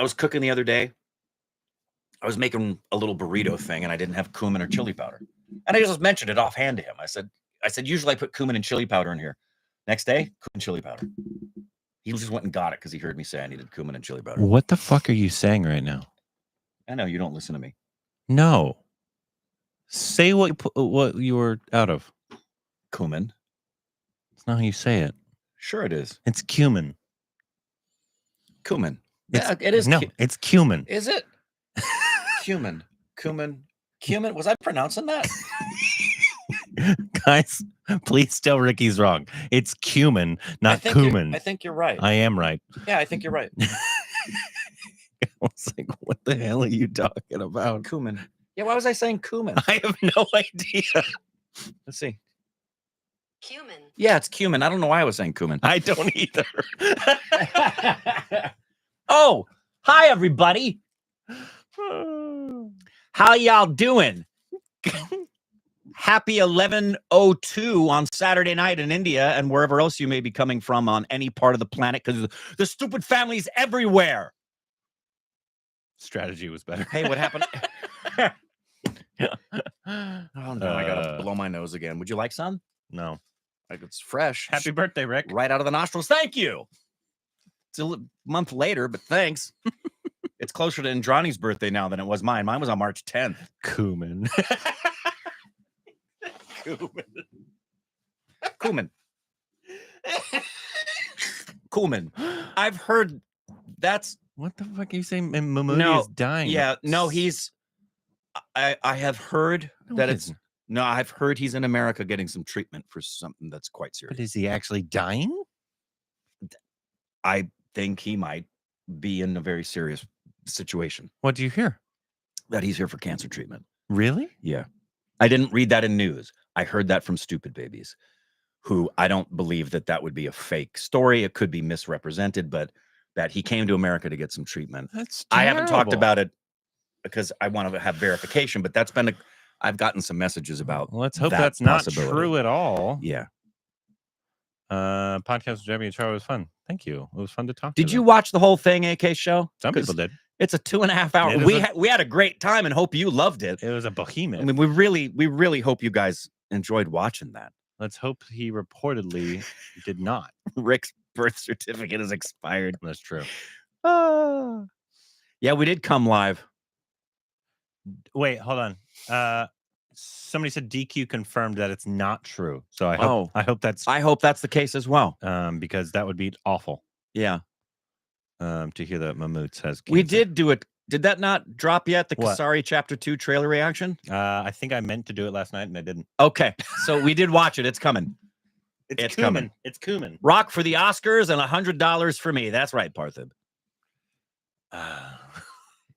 I was cooking the other day. I was making a little burrito thing, and I didn't have cumin or chili powder. And I just mentioned it offhand to him. I said, usually I put cumin and chili powder in here. Next day, cumin and chili powder. He just went and got it because he heard me say I needed cumin and chili powder. What the fuck are you saying right now? I know you don't listen to me. No. Say what you were out of. Cumin. It's not how you say it. Sure it is. It's cumin. Cumin. Yeah, it is. No, it's cumin. Is it? Cumin. Was I pronouncing that? Guys, please tell Ricky's wrong. It's cumin, not cumin. I think you're right. I am right. Yeah, I think you're right. I was like, what the hell are you talking about? Cumin. Yeah, why was I saying cumin? I have no idea. Let's see. Cumin. Yeah, it's cumin. I don't know why I was saying cumin. I don't either. Oh, hi, everybody. How y'all doing? Happy 11:02 on Saturday night in India and wherever else you may be coming from on any part of the planet, because the stupid family's everywhere. Strategy was better. Hey, what happened? Oh, no, I got to blow my nose again. Would you like some? No. Like, it's fresh. Happy birthday, Rick. Right out of the nostrils. Thank you. It's a month later, but thanks. It's closer to Indrani's birthday now than it was mine. Mine was on March 10th. Cumin. Cumin. I've heard that's... What the fuck are you saying? Mahmoudi is dying. Yeah, no, he's... I have heard that it's... No, I've heard he's in America getting some treatment for something that's quite serious. But is he actually dying? I think he might be in a very serious situation. What do you hear? That he's here for cancer treatment. Really? Yeah. I didn't read that in news. I heard that from Stupid Babies, who I don't believe that would be a fake story. It could be misrepresented, but that he came to America to get some treatment. That's terrible. I haven't talked about it because I want to have verification, but that's been I've gotten some messages about. Let's hope that's not true at all. Yeah. Podcast with Jabby and Achara was fun. Thank you. It was fun to talk. Did you watch the whole thing, AK show? Some people did. It's a 2.5 hour. We had a great time and hope you loved it. It was a behemoth. I mean, we really hope you guys enjoyed watching that. Let's hope he reportedly did not. Rick's birth certificate is expired. That's true. Yeah, we did come live. Wait, hold on. Somebody said DQ confirmed that it's not true. So I hope that's the case as well. Because that would be awful. Yeah. To hear that Mammoets has cancer. We did do it. Did that not drop yet? The Kasari Chapter 2 trailer reaction? I think I meant to do it last night and I didn't. Okay. So we did watch it. It's coming. It's coming. It's Cumin. Rock for the Oscars and $100 for me. That's right, Parthib.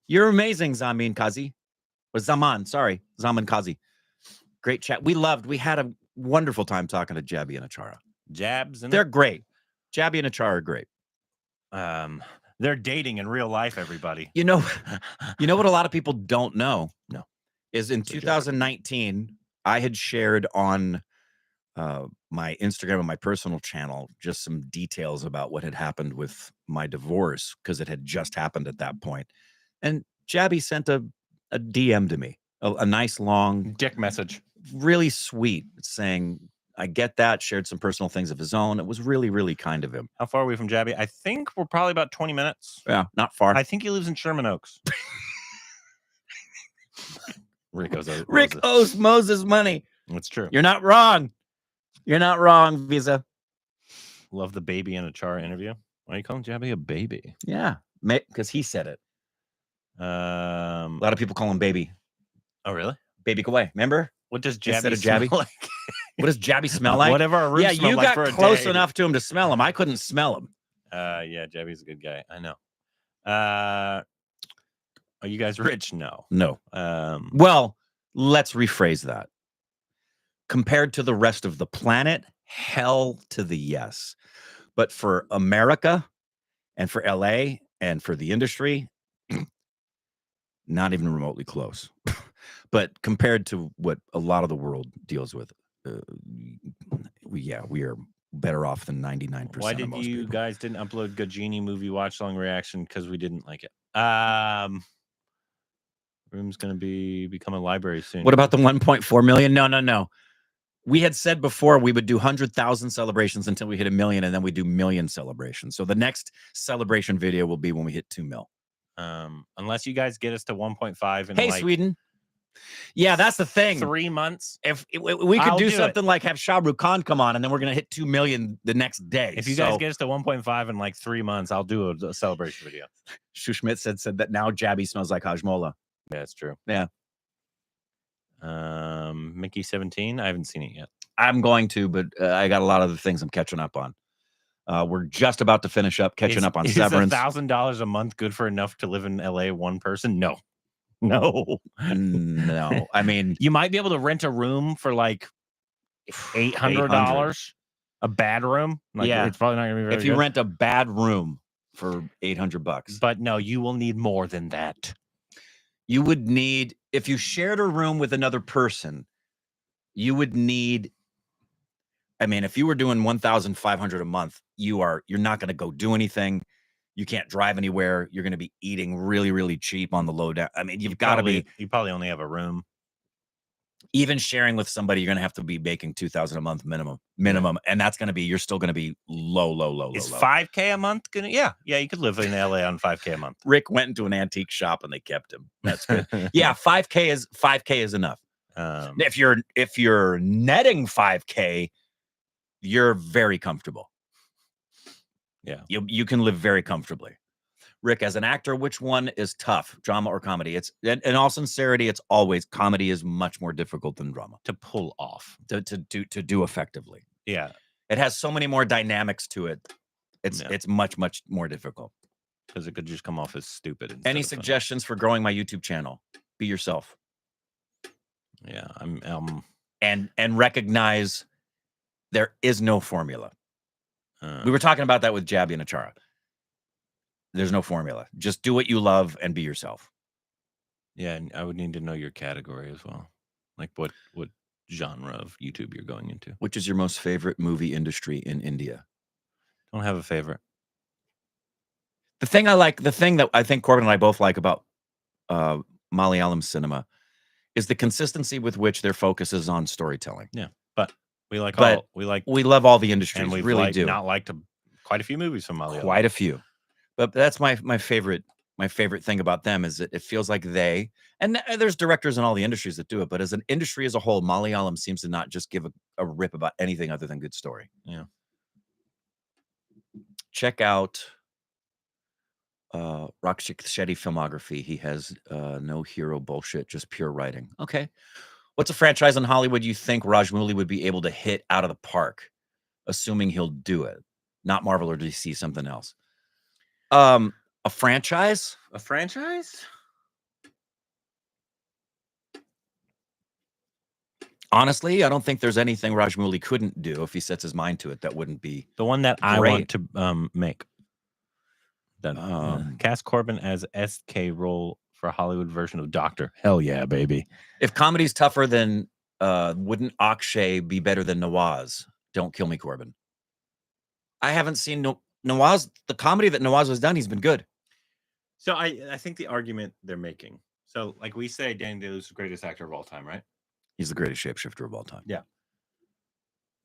You're amazing, Zamin Kazi. Or Zaman, sorry. Zaman Kazi. Great chat. We had a wonderful time talking to Jabby and Achara. They're great. Jabby and Achara are great. They're dating in real life, everybody. You know what a lot of people don't know? No. Is in 2019, I had shared on my Instagram and my personal channel just some details about what had happened with my divorce, because it had just happened at that point. And Jabby sent a DM to me, a nice long dick message, really sweet, saying, I get that, shared some personal things of his own. It was really, really kind of him. How far are we from Jabby? I think we're probably about 20 minutes. Yeah, not far. I think he lives in Sherman Oaks. Rick owes Moses money. That's true. You're not wrong. You're not wrong, Visa. Love the Baby and Achara interview. Why are you calling Jabby a baby? Yeah, because he said it. A lot of people call him baby. Oh, really? Baby Kawhi. Remember? What does Jabby smell like? What does Jabby smell like? Whatever our room smelled like for a day. You got close enough to him to smell him. I couldn't smell him. Yeah, Jabby's a good guy. I know. Are you guys rich? No. No. Well, let's rephrase that. Compared to the rest of the planet, hell to the yes. But for America and for LA and for the industry, not even remotely close. But compared to what a lot of the world deals with, we are better off than 99%. Why of did most you people. guys didn't upload Gajini movie watch long reaction? Because we didn't like it. Room's gonna become a library soon. What about the 1.4 million? No. We had said before we would do 100,000 celebrations until we hit 1 million, and then we do million celebrations. So the next celebration video will be when we hit 2 mil. Unless you guys get us to 1.5 in Hey, like Sweden. Yeah, that's the thing. 3 months. If we could I'll do do something like have Shah Rukh Khan come on, and then we're gonna hit 2 million the next day. If you guys get us to 1.5 in like 3 months, I'll do a celebration video. Shushmit said that now Jabby smells like Hajmola. Yeah, it's true. Yeah. Mickey 17. I haven't seen it yet. I'm going to, but I got a lot of the things I'm catching up on. We're just about to finish up catching up on Severance. Is $1,000 a month good for enough to live in LA one person? No. No. I mean, you might be able to rent a room for like $800. A bad room. Like, yeah, it's probably not gonna be very if you good. rent a bad room for $800. But no, you will need more than that. You would need, if you shared a room with another person, you would need, I mean, if you were doing $1,500 a month, you're not going to go do anything. You can't drive anywhere. You're going to be eating really, really cheap on the low down. I mean, you probably only have a room. Even sharing with somebody, you're going to have to be making $2,000 a month minimum. And that's going to be, you're still going to be low. Is $5K a month gonna? Yeah, you could live in LA on $5K a month. Rick went into an antique shop and they kept him. That's good. Yeah, $5K is enough. If you're netting $5K, you're very comfortable. Yeah, you can live very comfortably. Rick, as an actor, which one is tough, drama or comedy? It's, in all sincerity, it's always comedy is much more difficult than drama to pull off, to do effectively. Yeah, it has so many more dynamics to it. It's much more difficult because it could just come off as stupid. Any suggestions for growing my YouTube channel? Be yourself. Yeah, and recognize there is no formula. We were talking about that with Jabby and Achara. There's no formula. Just do what you love and be yourself. Yeah, and I would need to know your category as well. Like what genre of YouTube you're going into. Which is your most favorite movie industry in India? Don't have a favorite. The thing that I think Corbin and I both like about Malayalam cinema is the consistency with which their focus is on storytelling. Yeah, but we love all the industries. And we really do. Not liked quite a few movies from Malayalam. Quite a few. But that's my favorite thing about them is that it feels like and there's directors in all the industries that do it, but as an industry as a whole, Malayalam seems to not just give a rip about anything other than good story. Yeah. Check out Rakshit Shetty filmography. He has no hero bullshit, just pure writing. Okay. What's a franchise in Hollywood you think Rajmouli would be able to hit out of the park, assuming he'll do it? Not Marvel or DC, something else. A franchise? A franchise? Honestly, I don't think there's anything Rajmouli couldn't do if he sets his mind to it. That wouldn't be the one that great. I want to make. Then cast Corbin as SK role for a Hollywood version of Doctor. Hell yeah, baby! If comedy's tougher than wouldn't Akshay be better than Nawaz? Don't kill me, Corbin. I haven't seen Nawaz, the comedy that Nawaz has done, he's been good. So I think the argument they're making. So like we say, Daniel Day-Lewis is the greatest actor of all time, right? He's the greatest shapeshifter of all time. Yeah.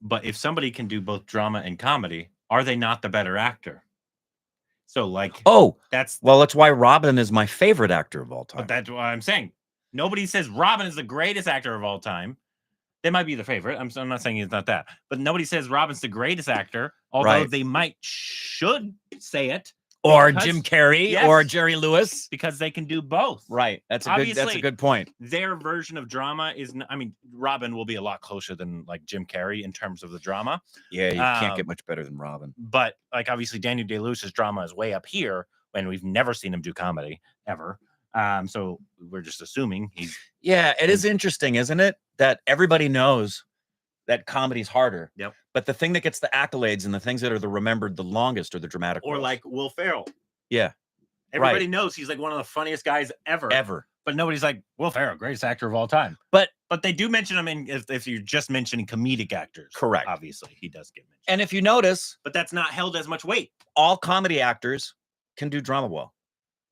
But if somebody can do both drama and comedy, are they not the better actor? So like, that's why Robin is my favorite actor of all time. But that's what I'm saying. Nobody says Robin is the greatest actor of all time. They might be the favorite. I'm not saying he's not that, but nobody says Robin's the greatest actor, although they should say it. Or Jim Carrey or Jerry Lewis, because they can do both. Right. That's a good point. Their version of drama is, Robin will be a lot closer than like Jim Carrey in terms of the drama. Yeah, you can't get much better than Robin. But like obviously Daniel Day-Lewis's drama is way up here when we've never seen him do comedy ever. So we're just assuming he's. Yeah, it is interesting, isn't it? That everybody knows that comedy's harder. Yep. But the thing that gets the accolades and the things that are remembered the longest are the dramatic roles. Like Will Ferrell. Yeah. Everybody knows he's like one of the funniest guys ever. Ever. But nobody's like, Will Ferrell, greatest actor of all time. But But they do mention him if you're just mentioning comedic actors. Correct. Obviously, he does get mentioned. And if you notice, but that's not held as much weight. All comedy actors can do drama well,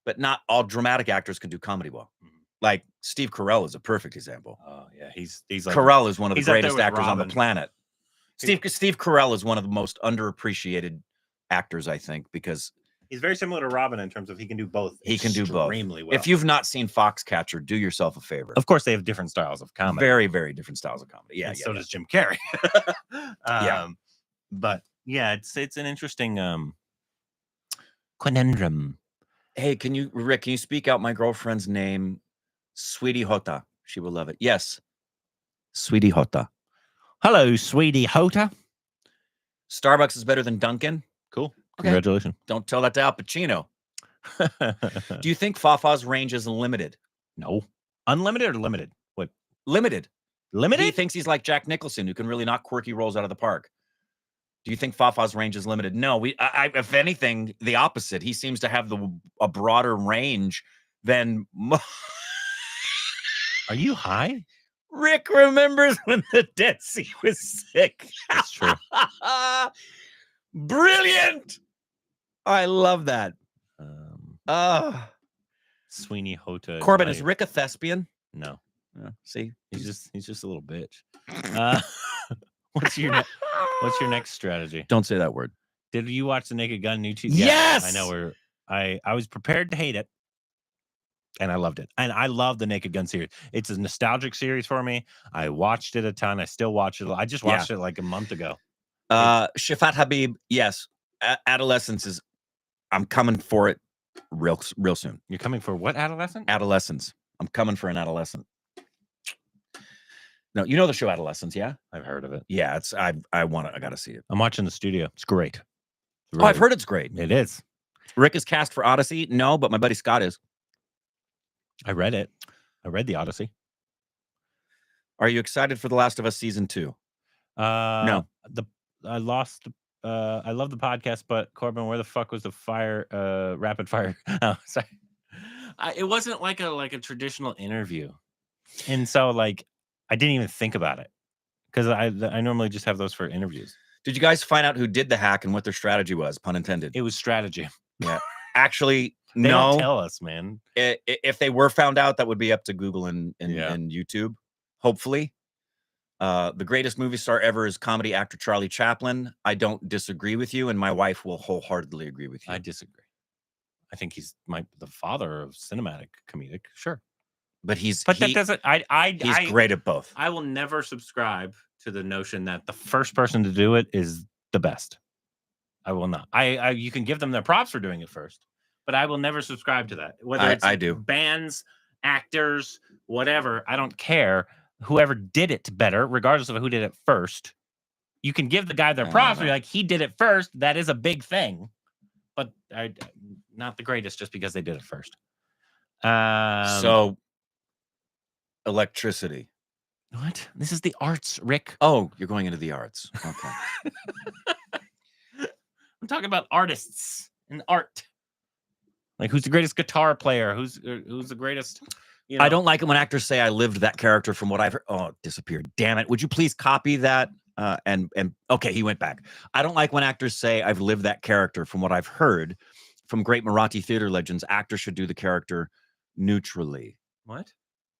but not all dramatic actors can do comedy well. Like Steve Carell is a perfect example. Oh yeah, he's like Carell is one of the greatest actors Robin. on the planet. Steve Carell is one of the most underappreciated actors, I think, because he's very similar to Robin in terms of he can do both. He can do both extremely well. If you've not seen Foxcatcher, do yourself a favor. Of course, they have different styles of comedy. Very, very different styles of comedy. Yeah, and so does Jim Carrey. Yeah, but yeah, it's an interesting conundrum. Hey, Rick? Can you speak out my girlfriend's name? Sweetie Hota. She will love it. Yes, Sweetie Hota. Hello, Sweetie Hota. Starbucks is better than Dunkin'. Cool. Congratulations. Don't tell that to Al Pacino. Do you think Fafa's range is limited? No. Unlimited or limited? What? Limited. Limited? He thinks he's like Jack Nicholson, who can really knock quirky roles out of the park. Do you think Fafa's range is limited? No. If anything, the opposite. He seems to have a broader range than. Are you high? Rick remembers when the Dead Sea was sick. That's true. Brilliant. I love that. Sweeney Hota. Corbin, is Rick a thespian? No. See, he's just a little bitch. What's your next strategy? Don't say that word. Did you watch the Naked Gun new TV? Yes. I know I was prepared to hate it, and I loved it. And I love the Naked Gun series. It's a nostalgic series for me. I watched it a ton. I still watch it. I just watched it like a month ago. Shafat Habib, yes. Adolescence is. I'm coming for it real soon. You're coming for what adolescent? Adolescence. I'm coming for an adolescent. No, you know the show Adolescence, yeah? I've heard of it. Yeah, it's I gotta see it. I'm watching The Studio. It's great. Really, I've heard it's great. It is. Rick is cast for Odyssey. No, but my buddy Scott is. I read it. I read the Odyssey. Are you excited for The Last of Us season 2? No. I love the podcast, but Corbin, where the fuck was the rapid fire? Oh, sorry. It wasn't like a traditional interview. And so I didn't even think about it because I normally just have those for interviews. Did you guys find out who did the hack and what their strategy was? Pun intended. It was strategy. Yeah. Actually, they no. Don't tell us, man. If they were found out, that would be up to Google and YouTube. Hopefully. The greatest movie star ever is comedy actor Charlie Chaplin. I don't disagree with you, and my wife will wholeheartedly agree with you. I disagree. I think he's the father of cinematic comedic. Sure. But he's great at both. I will never subscribe to the notion that the first person to do it is the best. I will not. You can give them their props for doing it first, but I will never subscribe to that. Whether it's I do. Bands, actors, whatever, I don't care. Whoever did it better, regardless of who did it first, you can give the guy their props. You're like, he did it first. That is a big thing, but not the greatest just because they did it first. So. Electricity. What? This is the arts, Rick. Oh, you're going into the arts. Okay. I'm talking about artists and art. Like, who's the greatest guitar player? Who's the greatest? You know? I don't like it when actors say I lived that character from what I've heard. Oh, it disappeared. Damn it. Would you please copy that? And okay, he went back. I don't like when actors say I've lived that character from what I've heard from great Marathi theater legends. Actors should do the character neutrally. What?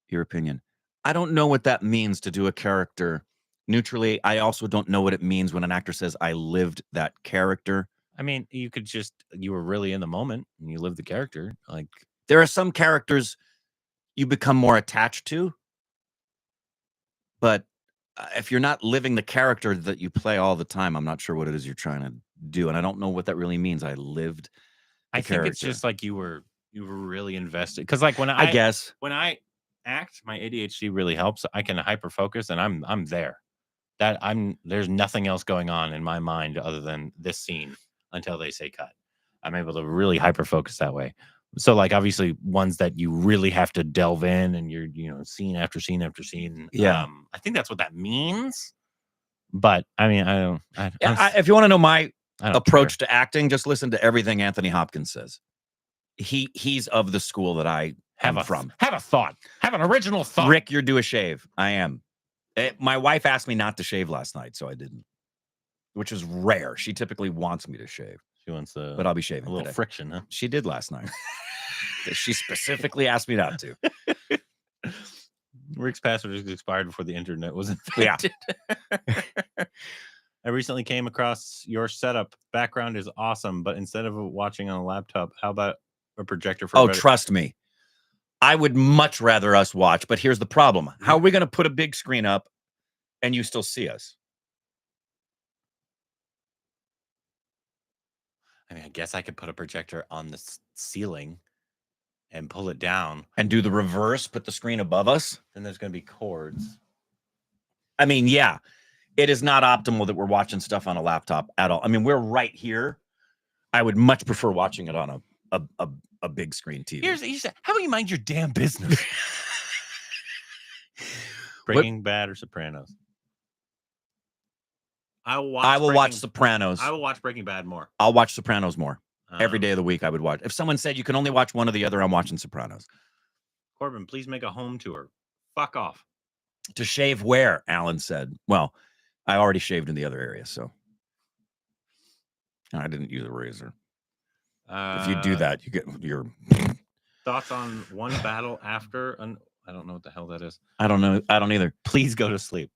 Your opinion. I don't know what that means to do a character neutrally. I also don't know what it means when an actor says I lived that character. I mean, you were really in the moment and you lived the character. Like, there are some characters you become more attached to, but if you're not living the character that you play all the time, I'm not sure what it is you're trying to do, and I don't know what that really means. I lived. I think it's just like you were really invested, because like when I guess when I act, my ADHD really helps. I can hyper focus, and I'm there. There's nothing else going on in my mind other than this scene until they say cut. I'm able to really hyper focus that way. So like obviously ones that you really have to delve in and you're scene after scene after scene. Yeah. I think that's what that means. But I mean, if you want to know my approach to acting, just listen to everything Anthony Hopkins says. He's of the school that I come from. Have a thought. Have an original thought. Rick, you're due a shave. I am. My wife asked me not to shave last night, so I didn't, which is rare. She typically wants me to shave. She wants but I'll be shaving a little today. friction, huh? She did last night. She specifically asked me not to. Rick's password is expired before the internet was invented. Yeah. I recently came across your setup. Background is awesome, but instead of watching on a laptop, how about a projector for trust me. I would much rather us watch, but here's the problem. How are we going to put a big screen up and you still see us? I mean, I guess I could put a projector on the ceiling and pull it down. And do the reverse, put the screen above us? Then there's going to be cords. I mean, yeah, it is not optimal that we're watching stuff on a laptop at all. I mean, we're right here. I would much prefer watching it on a big screen TV. Here's how about you mind your damn business? Breaking Bad or Sopranos? I will watch Sopranos. I will watch Breaking Bad more. I'll watch Sopranos more. Every day of the week I would watch. If someone said you can only watch one or the other, I'm watching Sopranos. Corbin, please make a home tour. Fuck off. To shave where? Alan said. Well, I already shaved in the other area, so I didn't use a razor. If you do that, you get your thoughts on one battle after I don't know what the hell that is. I don't know. I don't either. Please go to sleep.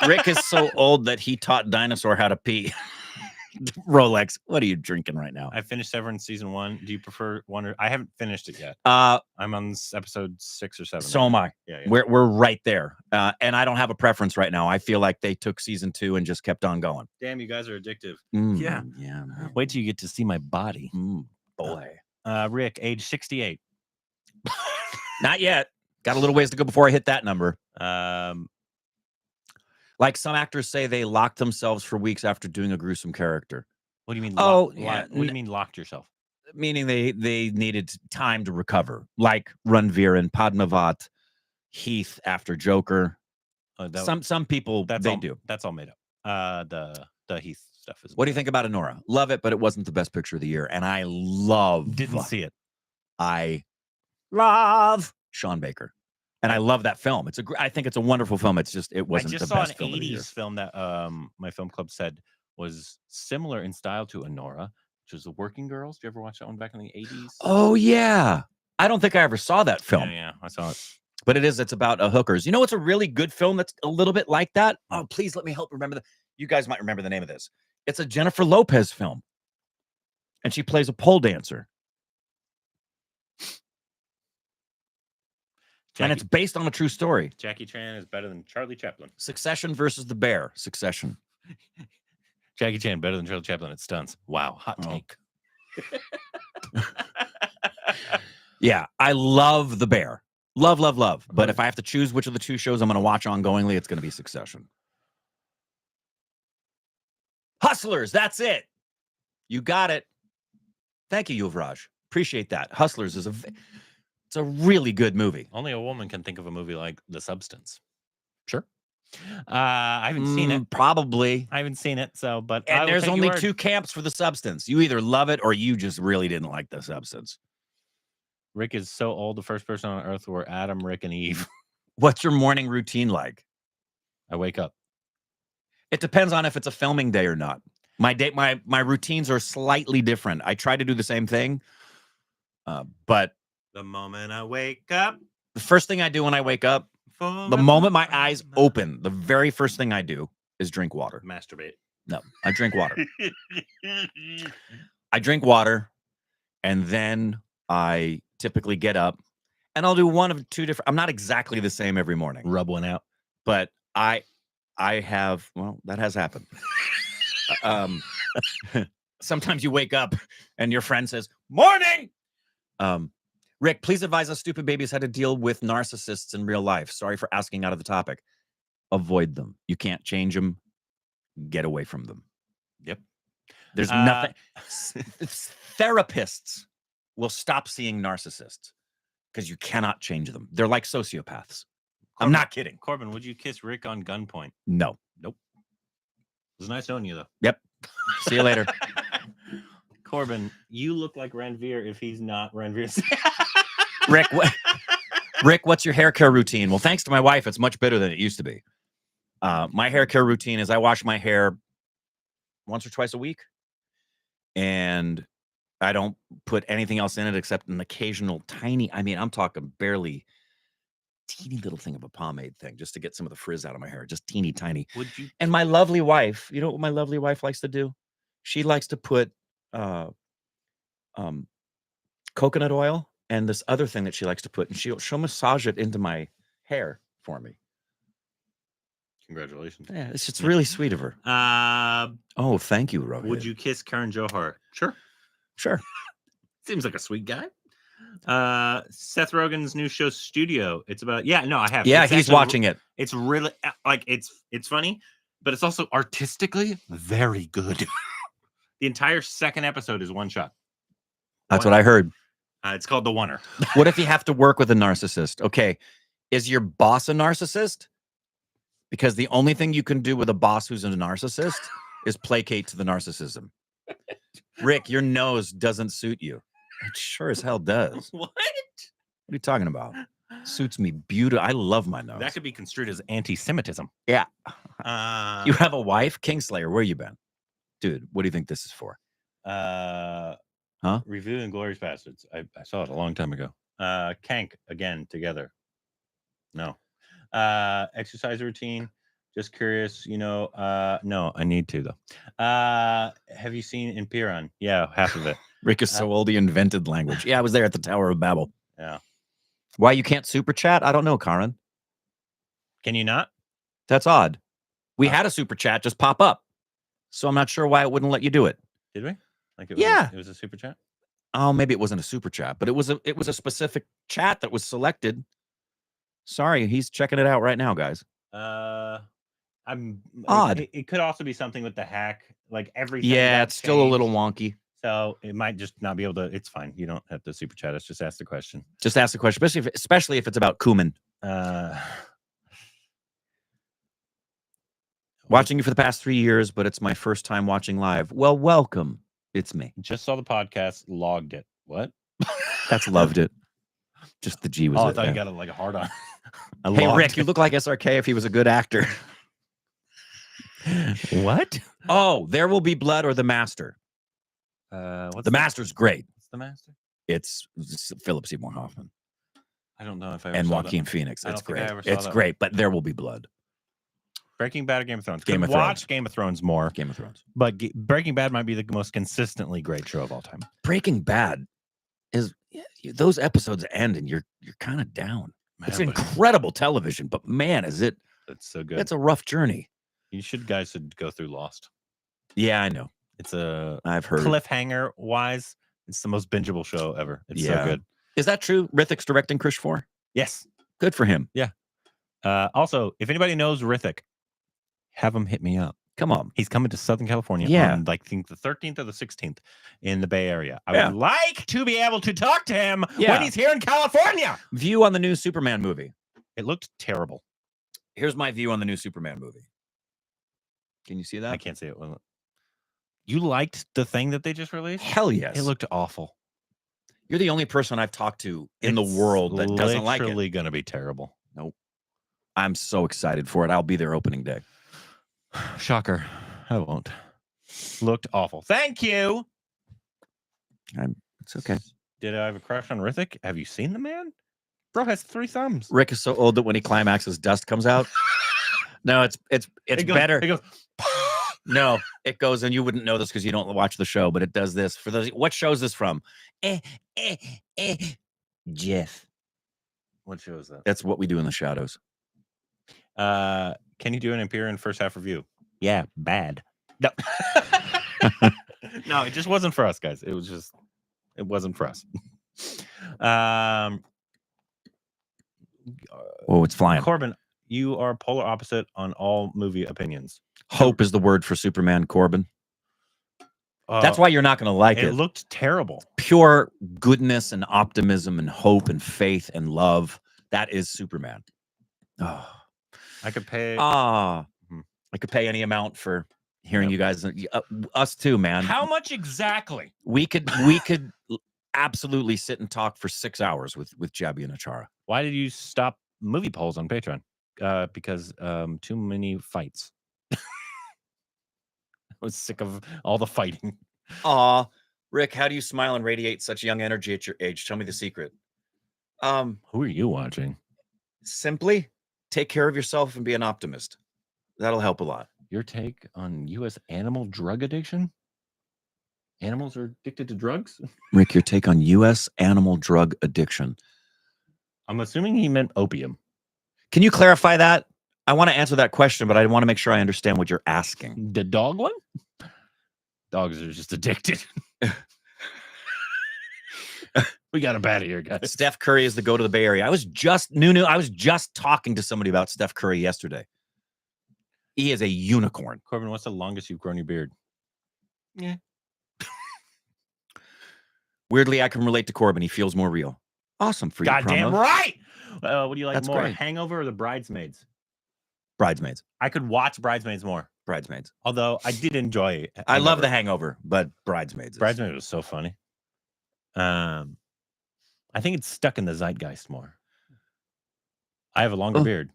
Rick is so old that he taught Dinosaur how to pee. Rolex, what are you drinking right now? I finished Severance season 1. Do you prefer one or I haven't finished it yet. I'm on episode 6 or 7. So am I. Yeah. We're right there. And I don't have a preference right now. I feel like they took season 2 and just kept on going. Damn, you guys are addictive. Yeah. Man. Wait till you get to see my body. Boy. Rick, age 68. Not yet. Got a little ways to go before I hit that number. Like some actors say, they locked themselves for weeks after doing a gruesome character. What do you mean? What do you mean locked yourself? Meaning they needed time to recover, like Ranveer and Padmavat, Heath after Joker. Some people do. That's all made up. The Heath stuff is. What do you think about Honora? Love it, but it wasn't the best picture of the year, and I didn't see it. I love Sean Baker. And I love that film. I think it's a wonderful film. It's just, it wasn't the best film. I just saw an 80s film that my film club said was similar in style to Honora, which was The Working Girls. Did you ever watch that one back in the 80s? Oh, yeah. I don't think I ever saw that film. Yeah, I saw it. But it's about hookers. You know what's a really good film that's a little bit like that? Oh, please let me help remember you guys might remember the name of this. It's a Jennifer Lopez film. And she plays a pole dancer. And it's based on a true story. Jackie Chan is better than Charlie Chaplin. Succession versus The Bear. Succession. Jackie Chan better than Charlie Chaplin at stunts. Wow, hot take. Yeah, I love The Bear. Love. But if I have to choose which of the two shows I'm going to watch ongoingly, it's going to be Succession. Hustlers, that's it. You got it. Thank you, Yuvraj. Appreciate that. Hustlers is it's a really good movie. Only a woman can think of a movie like The Substance. Sure. I haven't seen it. Probably. I haven't seen it. But there's only two camps for The Substance. You either love it or you just really didn't like The Substance. Rick is so old. The first person on earth were Adam, Rick, and Eve. What's your morning routine like? I wake up. It depends on if it's a filming day or not. My routines are slightly different. I try to do the same thing, but the moment I wake up, the first thing I do when I wake up, the moment my eyes open, the very first thing I do is drink water. Masturbate. No, I drink water. I drink water, and then I typically get up, and I'll do one of two different. I'm not exactly the same every morning. Rub one out, but I have. Well, that has happened. Sometimes you wake up and your friend says, "Morning." Rick, please advise us stupid babies how to deal with narcissists in real life. Sorry for asking out of the topic. Avoid them. You can't change them. Get away from them. Yep. There's nothing. Therapists will stop seeing narcissists because you cannot change them. They're like sociopaths. Corbin, I'm not kidding. Corbin, would you kiss Rick on gunpoint? No. Nope. It was nice knowing you, though. Yep. See you later. Corbin, you look like Ranveer if he's not Ranveer. Rick, Rick, what's your hair care routine? Well, thanks to my wife, it's much better than it used to be. My hair care routine is I wash my hair once or twice a week, and I don't put anything else in it except an occasional tiny, I mean, I'm talking barely teeny little thing of a pomade thing just to get some of the frizz out of my hair, just teeny tiny. Would you? And my lovely wife, you know what my lovely wife likes to do? She likes to put coconut oil and this other thing that she likes to put, and she'll massage it into my hair for me. Congratulations. Yeah, it's just really sweet of her. Oh, thank you, Rohit. Would you kiss Karan Johar? Sure. Seems like a sweet guy. Seth Rogen's new show Studio. It's about I have. Yeah, it's he's actually, watching it. It's really like it's funny, but it's also artistically very good. The entire second episode is one shot. That's what I heard. It's called The Oneer. What if you have to work with a narcissist? Okay, is your boss a narcissist? Because the only thing you can do with a boss who's a narcissist is placate to the narcissism. Rick, your nose doesn't suit you. It sure as hell does. What? What are you talking about? Suits me beautiful. I love my nose. That could be construed as anti-Semitism. Yeah. You You have a wife? Kingslayer, where you been? Dude, what do you think this is for? Review Inglourious Bastards. I saw it a long time ago. Kank again together. No. Exercise routine. Just curious, no, I need to though. Have you seen Imperon? Yeah, half of it. Rick is so old he invented language. Yeah, I was there at the Tower of Babel. Yeah. Why you can't super chat? I don't know, Karan. Can you not? That's odd. We had a super chat just pop up. So I'm not sure why it wouldn't let you do it. Did we? Like it was a super chat? Oh, maybe it wasn't a super chat, but it was a specific chat that was selected. Sorry, he's checking it out right now, guys. I'm odd. It could also be something with the hack, like everything. Yeah, it's still a little wonky. So it might just not be able to. It's fine. You don't have to super chat us. Just ask the question. Just ask the question, especially if it's about Cumin. Watching you for the past 3 years, but it's my first time watching live. Well, welcome. It's me. Just saw the podcast, logged it. What? That's loved it. Just the G was. I thought you got a hard on. Hey, Rick, you look like SRK if he was a good actor. What? Oh, There Will Be Blood or The Master. What's The Master's great. What's The Master? It's Philip Seymour Hoffman. I don't know if I and Joaquin Phoenix. It's great. It's great, but There Will Be Blood. Breaking Bad or Game of Thrones? Game of Watch Thrones. Game of Thrones more. Game of Thrones. But Breaking Bad might be the most consistently great show of all time. Breaking Bad is those episodes end and you're kind of down. Man, it's incredible television, but man, is it? It's so good. It's a rough journey. You guys should go through Lost. Yeah, I know. It's I've heard cliffhanger wise. It's the most bingeable show ever. It's so good. Is that true? Rithik's directing Krish 4? Yes. Good for him. Yeah. Also, if anybody knows Rithik, have him hit me up. Come on. He's coming to Southern California on I think the 13th or the 16th in the Bay Area. I would like to be able to talk to him when he's here in California. View on the new Superman movie. It looked terrible. Here's my view on the new Superman movie. Can you see that? I can't see it. You liked the thing that they just released? Hell yes. It looked awful. You're the only person I've talked to in the world that doesn't like it. It's literally going to be terrible. Nope. I'm so excited for it. I'll be there opening day. Shocker. I won't. Looked awful. Thank you. It's okay. Did I have a crush on Rithik? Have you seen the man? Bro has 3 thumbs. Rick is so old that when he climaxes, dust comes out. No, it's better. It goes. No, it goes, and you wouldn't know this because you don't watch the show, but it does this. For those, what show is this from? Jeff. What show is that? That's what we do in the shadows. Can you do an Empyrean first half review? Yeah, bad. No. No, it just wasn't for us, guys. It wasn't for us. Oh, it's flying. Corbin, you are polar opposite on all movie opinions. Hope is the word for Superman, Corbin. That's why you're not going to like it. It looked terrible. Pure goodness and optimism and hope and faith and love. That is Superman. Oh, I could pay. I could pay any amount for hearing you guys. Us too, man. How much exactly? We could absolutely sit and talk for 6 hours with Jabby and Achara. Why did you stop movie polls on Patreon? Because too many fights. I was sick of all the fighting. Aw, Rick, how do you smile and radiate such young energy at your age? Tell me the secret. Who are you watching? Simply take care of yourself and be an optimist. That'll help a lot. Your take on U.S. animal drug addiction? Animals are addicted to drugs? Rick, your take on U.S. animal drug addiction. I'm assuming he meant opium. Can you clarify that? I want to answer that question, but I want to make sure I understand what you're asking. The dog one? Dogs are just addicted. We got a bat here, guys. Steph Curry is the go to the Bay Area. I was just talking to somebody about Steph Curry yesterday. He is a unicorn. Corbin, what's the longest you've grown your beard? Yeah. Weirdly, I can relate to Corbin. He feels more real. Awesome for you. Goddamn right. What do you like That's more, great. Hangover or The Bridesmaids? Bridesmaids. I could watch Bridesmaids more. Bridesmaids. Although I did enjoy Hangover. I love The Hangover, but Bridesmaids. Bridesmaids was so funny. I think it's stuck in the zeitgeist more. I have a longer beard.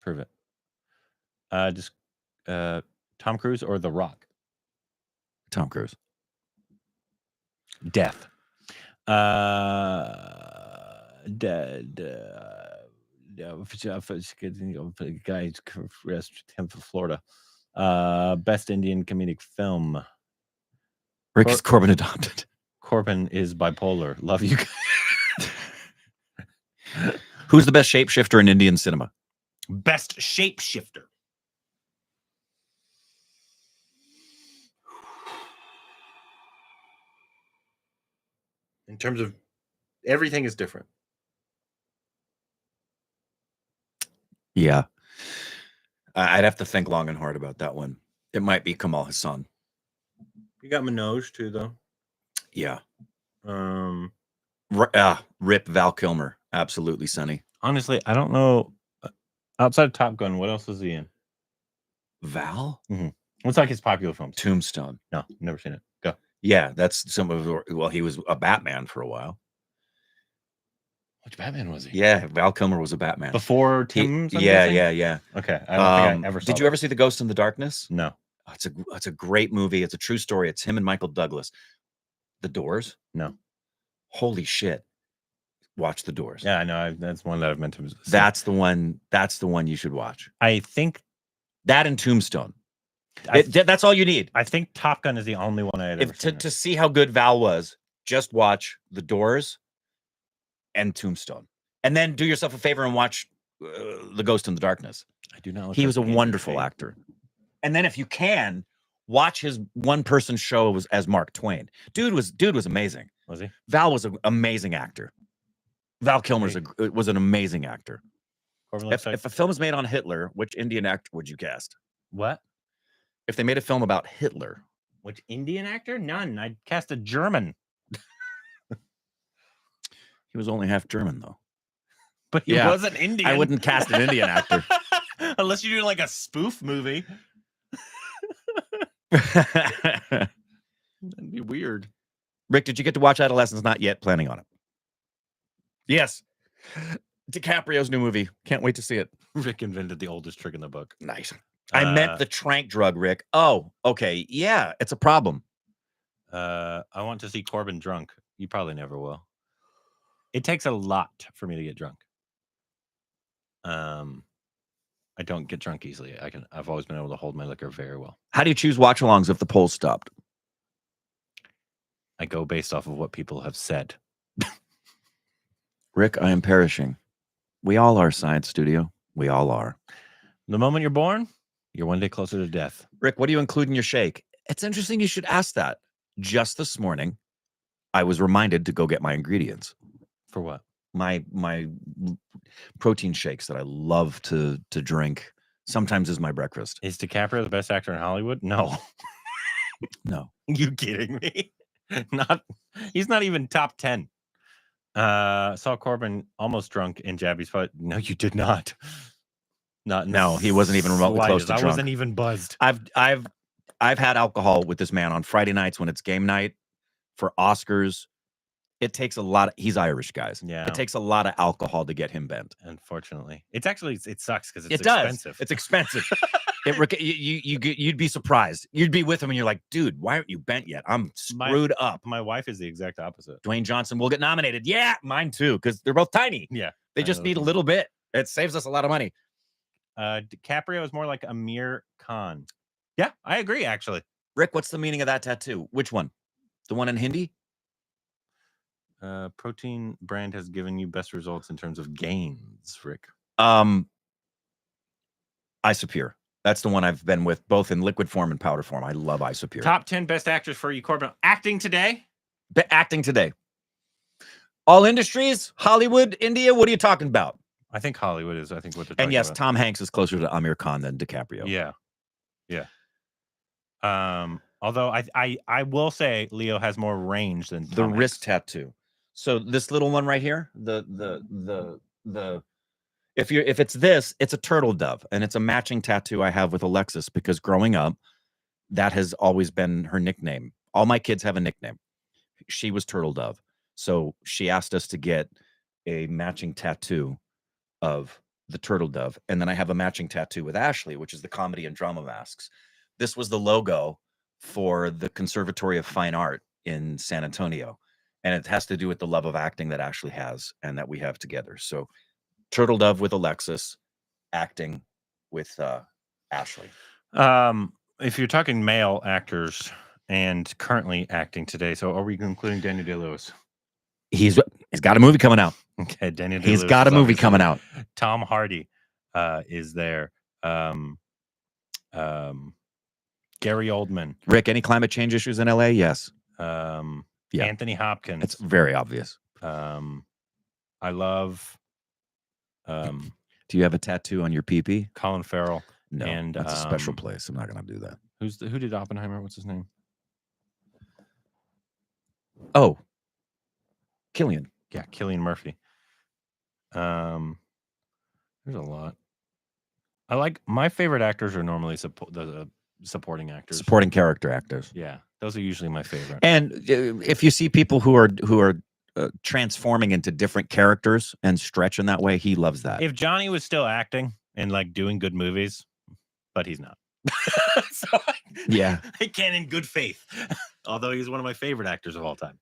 Prove it. Just Tom Cruise or The Rock? Tom Cruise. Death. Guy from Florida. Best Indian comedic film. Rick is Corbin adopted. Corbin is bipolar. Love you guys. Who's the best shapeshifter in Indian cinema? Best shapeshifter. In terms of everything is different. Yeah. I'd have to think long and hard about that one. It might be Kamal Hassan. You got Minoj too, though. Yeah. Rip Val Kilmer. Absolutely, Sonny. Honestly, I don't know. Outside of Top Gun, what else was he in? Val? Mm-hmm. What's like his popular films? Tombstone. No, never seen it. Go. Yeah, that's some of. Well, he was a Batman for a while. Which Batman was he? Yeah, Val Kilmer was a Batman before Tim. Yeah. Okay, I don't think I ever saw. Did you ever see The Ghost in the Darkness? No. Oh, it's a great movie. It's a true story. It's him and Michael Douglas. The Doors? No. Holy shit! Watch The Doors. Yeah, I know. That's one that I've meant to see. That's the one. That's the one you should watch. I think that and Tombstone. That's all you need. I think Top Gun is the only one I had ever seen. To see how good Val was, just watch The Doors and Tombstone, and then do yourself a favor and watch The Ghost in the Darkness. I do not. He was a wonderful actor. And then if you can, watch his one-person show as Mark Twain. Dude was amazing. Was he? Val was an amazing actor. Val Kilmer was an amazing actor. If a film is made on Hitler, which Indian actor would you cast? What? If they made a film about Hitler. Which Indian actor? None. I'd cast a German. He was only half German, though. But he wasn't Indian. I wouldn't cast an Indian actor. Unless you do like a spoof movie. That'd be weird. Rick, did you get to watch Adolescence? Not yet. Planning on it. Yes. DiCaprio's new movie. Can't wait to see it. Rick invented the oldest trick in the book. Nice. I meant the trank drug, Rick. Oh, okay. Yeah, it's a problem. I want to see Corbin drunk. You probably never will. It takes a lot for me to get drunk. I don't get drunk easily. I've always been able to hold my liquor very well. How do you choose watch-alongs if the polls stopped? I go based off of what people have said. Rick, I am perishing. We all are, Science Studio. We all are. The moment you're born, you're one day closer to death. Rick, what do you include in your shake? It's interesting you should ask that. Just this morning, I was reminded to go get my ingredients. For what? My protein shakes that I love to drink. Sometimes is my breakfast. Is DiCaprio the best actor in Hollywood? No. No. You kidding me? He's not even top 10. Saw Corbin almost drunk in Jabby's fight. No, you did not. No, he wasn't even remotely close to drunk. I wasn't even buzzed. I've had alcohol with this man on Friday nights when it's game night for Oscars It takes a lot of, he's Irish, guys. Yeah. It takes a lot of alcohol to get him bent. Unfortunately. It's actually, it sucks because it's expensive. expensive. It's expensive. You'd be surprised. You'd be with him and you're like, dude, why aren't you bent yet? I'm screwed up. My wife is the exact opposite. Dwayne Johnson will get nominated. Yeah, mine too, because they're both tiny. Yeah. They just need a little bit. It saves us a lot of money. DiCaprio is more like Amir Khan. Yeah, I agree, actually. Rick, what's the meaning of that tattoo? Which one? The one in Hindi? Protein brand has given you best results in terms of gains, Rick. Isopure. That's the one I've been with both in liquid form and powder form. I love Isopure. Top 10 best actors for you, Corbin. Acting today? Acting today. All industries, Hollywood, India, what are you talking about? I think Hollywood is, I think, what they're talking And yes, about. Tom Hanks is closer to Amir Khan than DiCaprio. Yeah. Yeah. Although I will say Leo has more range than Tom Hanks. Wrist tattoo. So this little one right here, if it's this, it's a turtle dove, and it's a matching tattoo I have with Alexis because growing up, that has always been her nickname. All my kids have a nickname. She was Turtle Dove. So she asked us to get a matching tattoo of the turtle dove. And then I have a matching tattoo with Ashley, which is the comedy and drama masks. This was the logo for the Conservatory of Fine Art in San Antonio. And it has to do with the love of acting that Ashley has and that we have together. So turtle dove with Alexis, acting with Ashley. If you're talking male actors and currently acting today, so are we including Daniel Day-Lewis? He's got a movie coming out. Okay, Daniel Day-Lewis. He's got a movie coming out. Tom Hardy is there. Gary Oldman. Rick, any climate change issues in LA? Yes. Yeah. Anthony Hopkins. It's very obvious. I love. Do you have a tattoo on your pee-pee? Colin Farrell. No, and that's a special place. I'm not going to do that. Who did Oppenheimer? What's his name? Oh, Cillian. Yeah, Cillian Murphy. There's a lot. I like my favorite actors are normally the supporting actors, supporting character actors. Yeah, those are usually my favorite. And if you see people who are transforming into different characters and stretch in that way, he loves that. If Johnny was still acting and like doing good movies, but he's not. So yeah, I can't in good faith. Although he's one of my favorite actors of all time.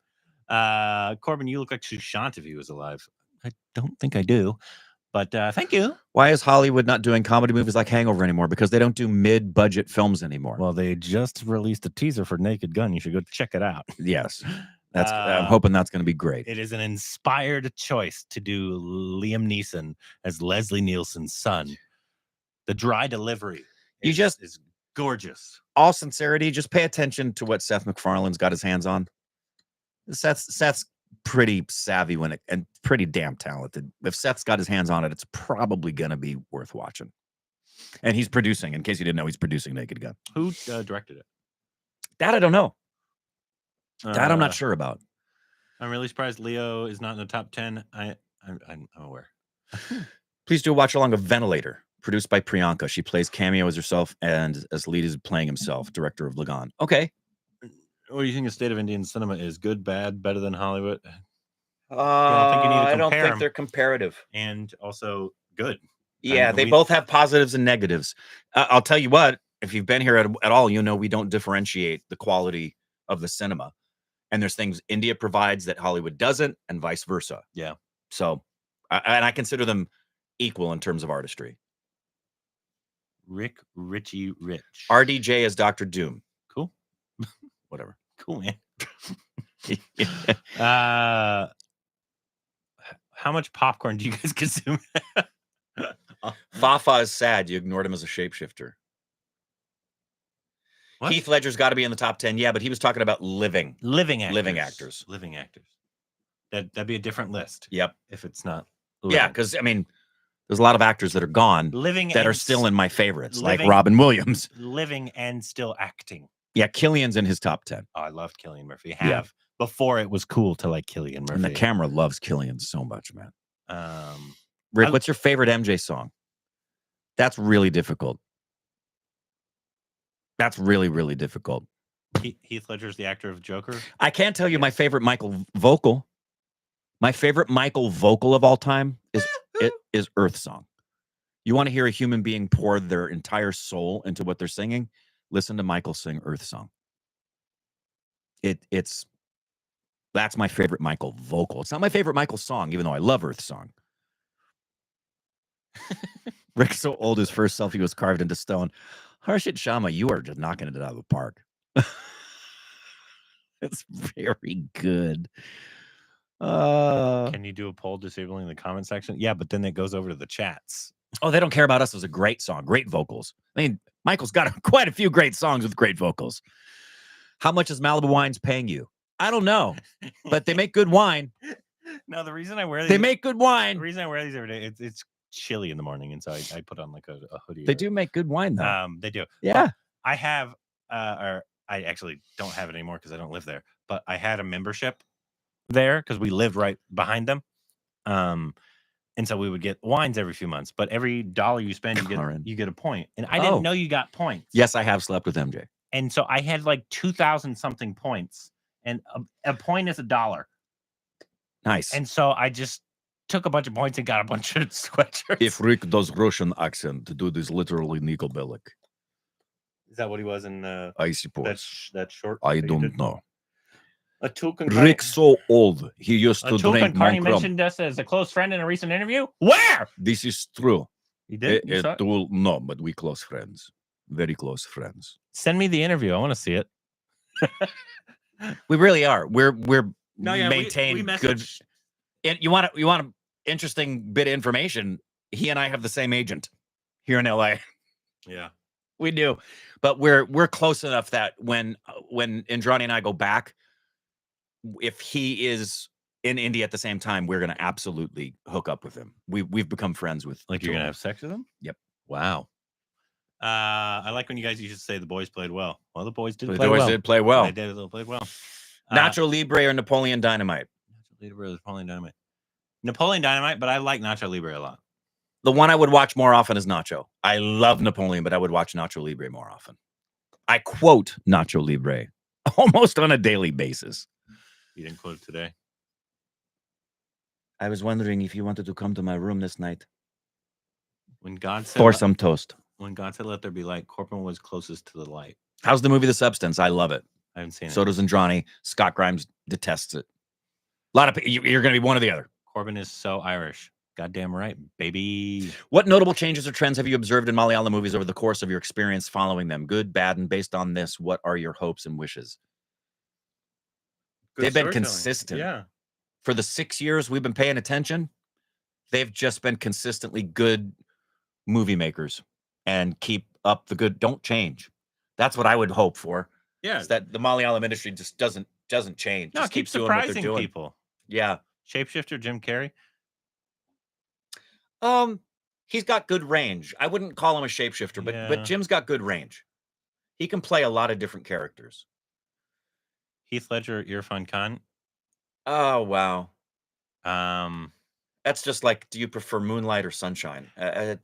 Corbin, you look like Sushant if he was alive. I don't think I do, but thank you. Why is Hollywood not doing comedy movies like Hangover anymore? Because they don't do mid-budget films anymore. Well, they just released a teaser for Naked Gun. You should go check it out. Yes. I'm hoping that's going to be great. It is an inspired choice to do Liam Neeson as Leslie Nielsen's son. The dry delivery is gorgeous. All sincerity, just pay attention to what Seth MacFarlane's got his hands on. Seth's pretty savvy and pretty damn talented. If Seth's got his hands on it, it's probably going to be worth watching. And he's producing. In case you didn't know, he's producing Naked Gun. Who directed it? That I don't know. That I'm not sure about. I'm really surprised Leo is not in the top 10. I'm aware. Please do watch along a Ventilator, produced by Priyanka. She plays cameo as herself and as lead is playing himself, director of Lagan. Okay. What do you think the state of Indian cinema is? Good, bad, better than Hollywood? I don't think they're comparative. And also good. Yeah, they both have positives and negatives. I'll tell you what, if you've been here at all, you know we don't differentiate the quality of the cinema. And there's things India provides that Hollywood doesn't, and vice versa. Yeah. So, and I consider them equal in terms of artistry. Richie Rich. RDJ is Dr. Doom. Cool. Whatever. Cool, man. How much popcorn do you guys consume? Fafa is sad. You ignored him as a shapeshifter. What? Heath Ledger's got to be in the top 10. Yeah, but he was talking about living actors. That'd be a different list. Yep. If it's not. Yeah, because I mean, there's a lot of actors that are gone that are still in my favorites, like Robin Williams. Living and still acting. Yeah, Cillian's in his top 10. Oh, I loved Cillian Murphy. Before it was cool to like Cillian Murphy. And the camera loves Cillian so much, man. Rick, what's your favorite MJ song? That's really difficult. That's really, really difficult. Heath Ledger's the actor of Joker. I can't tell you my favorite Michael vocal. My favorite Michael vocal of all time is Earth Song. You want to hear a human being pour their entire soul into what they're singing? Listen to Michael sing Earth Song. That's my favorite Michael vocal. It's not my favorite Michael song, even though I love Earth Song. Rick's so old, his first selfie was carved into stone. Harshit Sharma, you are just knocking it out of the park. It's very good. Can you do a poll disabling the comment section? Yeah, but then it goes over to the chats. Oh, they don't care about us. It was a great song, great vocals. I mean, Michael's got quite a few great songs with great vocals. How much is Malibu Wines paying you? I don't know, but they make good wine. No, the reason I wear these, they make good wine. The reason I wear these every day, it's chilly in the morning, and so I put on like a hoodie. They do make good wine, though. They do. Yeah. But I have, or I actually don't have it anymore because I don't live there. But I had a membership there because we lived right behind them. And so we would get wines every few months. But every dollar you spend, you get a point. And I didn't know you got points. Yes, I have slept with MJ. And so I had like 2,000 something points, and a point is $1. Nice. And so I just took a bunch of points and got a bunch of sweatshirts. If Rick does Russian accent, do this literally Nico Bellic. Is that what he was in? I suppose. That short. I don't know. Rick's so old. He used to drink Carney mentioned us as a close friend in a recent interview. Where? This is true. He did? No, but we close friends. Very close friends. Send me the interview. I want to see it. We really are. We're maintaining we good. You want an interesting bit of information? He and I have the same agent here in LA. Yeah, we do. But we're close enough that when Andrani and I go back, if he is in India at the same time, we're gonna absolutely hook up with him. We've become friends with. Like you're gonna have sex with him? Yep. Wow. I like when you guys used to say the boys played well. Well, the boys did play well. The boys did play well. They did play well. Nacho Libre or Napoleon Dynamite? Nacho Libre or Napoleon Dynamite? Napoleon Dynamite, but I like Nacho Libre a lot. The one I would watch more often is Nacho. I love Napoleon, but I would watch Nacho Libre more often. I quote Nacho Libre almost on a daily basis. You didn't quote it today? I was wondering if you wanted to come to my room this night. When God said, for some toast. When God said, let there be light, Corbin was closest to the light. How's the movie The Substance? I love it. I haven't seen it. So does Andrani. Scott Grimes detests it. A lot of people, you're going to be one or the other. Corbin is so Irish. Goddamn right, baby. What notable changes or trends have you observed in Malayalam movies over the course of your experience following them? Good, bad, and based on this, what are your hopes and wishes? They've been consistent. Yeah. For the 6 years we've been paying attention, they've just been consistently good movie makers and keep up the good. Don't change. That's what I would hope for. Yeah. Is that the Malayalam industry just doesn't change. No, just keep surprising people. Yeah. Shapeshifter Jim Carrey. He's got good range. I wouldn't call him a shapeshifter, but Jim's got good range. He can play a lot of different characters. Heath Ledger, Irfan Khan. Oh wow. That's just like, do you prefer Moonlight or Sunshine? I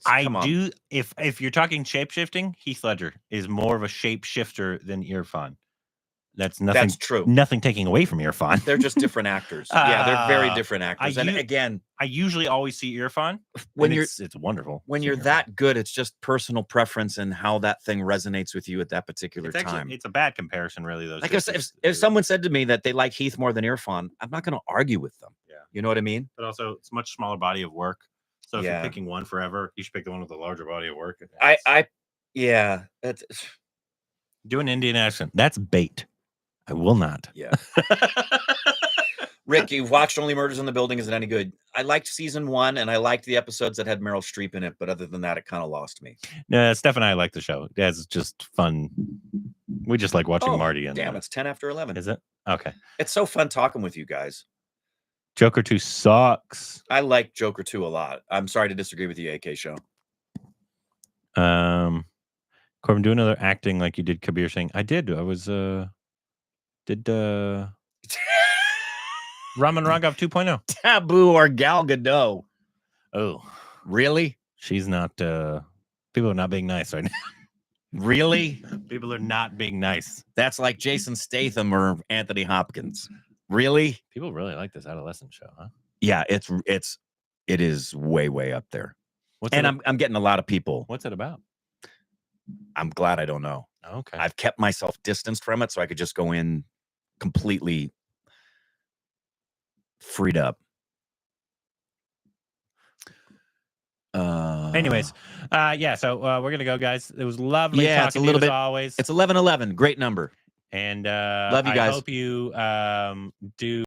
do. If you're talking shapeshifting, Heath Ledger is more of a shapeshifter than Irfan. That's nothing. That's true. Nothing taking away from Irfan. They're just different actors. Yeah, they're very different actors. And again, I usually always see Irfan when it's wonderple. When you're that good, it's just personal preference and how that thing resonates with you at that particular time. It's a bad comparison, really. Those. Like if someone said to me that they like Heath more than Irfan, I'm not going to argue with them. Yeah, you know what I mean. But also, it's a much smaller body of work. So if you're picking one forever, you should pick the one with the larger body of work. Yeah, that's do an Indian accent. That's bait. I will not. Yeah. Rick, you've watched Only Murders in the Building. Is it any good? I liked season 1, and I liked the episodes that had Meryl Streep in it. But other than that, it kind of lost me. No, Steph and I like the show. It's just fun. We just like watching Marty. And damn, it's 10 after 11. Is it? Okay. It's so fun talking with you guys. Joker 2 sucks. I like Joker 2 a lot. I'm sorry to disagree with you, AK Show. Corbin, do another acting like you did Kabir Singh. I did. I was Raman Raghav 2.0. Taboo or Gal Gadot? Oh, really? She's not. People are not being nice right now. Really? People are not being nice. That's like Jason Statham or Anthony Hopkins. Really? People really like this adolescent show, huh? Yeah, it is way up there. I'm getting a lot of people. What's it about? I'm glad I don't know. Okay. I've kept myself distanced from it so I could just go in completely freed up. Anyways, yeah, so we're gonna go, guys. It was lovely talking it's a little to you bit, as always. It's 11:11. Great number. And Love you guys. I hope you do